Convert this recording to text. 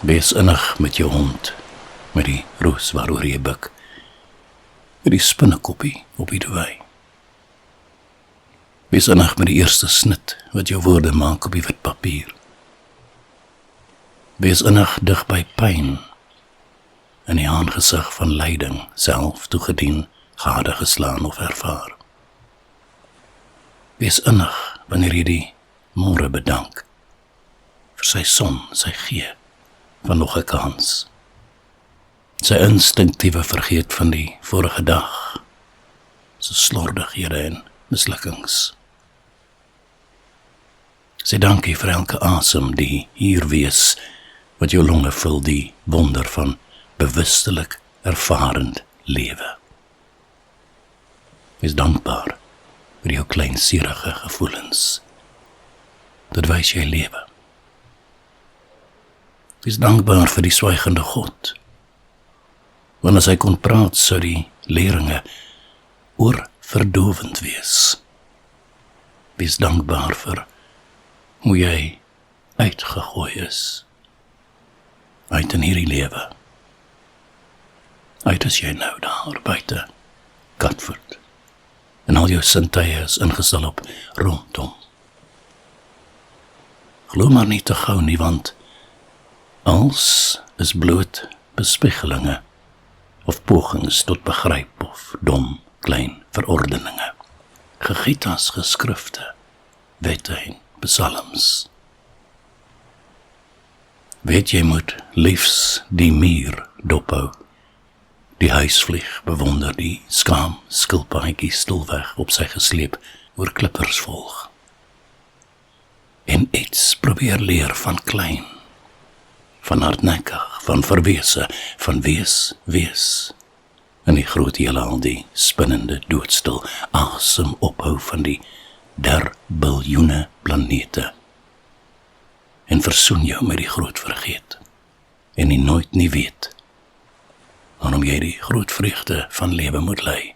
Wees innig met jou hond, met die roos waaroor jy buk, met die spinnekoppie op die dooi. Wees innig met die eerste snit wat jou woorde maak op die wit papier. Wees innig dig by pyn, in die aangesig van lyding, self toegedien, gadegeslaan of ervaar. Wees innig wanneer jy die môre bedank, vir sy son, sy gee, van nog 'n kans. Sy instinktiewe vergeet van die vorige dag, sy slordighede en mislukkings. Sy dankie vir elke asem die hier wees, wat jou longe vul, die wonder van bewustelik ervarend lewe. Wees dankbaar vir jou kleinsierige gevoelens. Dit wys jy lewe. Wees dankbaar vir die swygende God. Want as hy kon praat, sou die leringe oorverdovend wees. Wees dankbaar vir hoe jy uitgegooi is. Uit in hierdie lewe. Uit is jy nou daar buite Katvoet. En al jou sintuie is ingestel op rondom. Glo maar nie te gou nie, want als is bloot bespiegelinge of pogings tot begryp of dom klein verordeninge, gegiet as geskrifte, wette en psalms. Weet jy moet liefs die muur dophou, die huisvlieg bewonder, die skaam skilpaadjie stilweg op sy gesleep oor klippers volg. En iets probeer leer van klein, van hardnekkig, van verwese, van wees, in die groot heelal die spinnende doodstil asem ophou van die biljoene planete, en versoen jou met die groot vergeet, en die nooit nie weet, waarom jy die groot vreugde van lewe moet lei.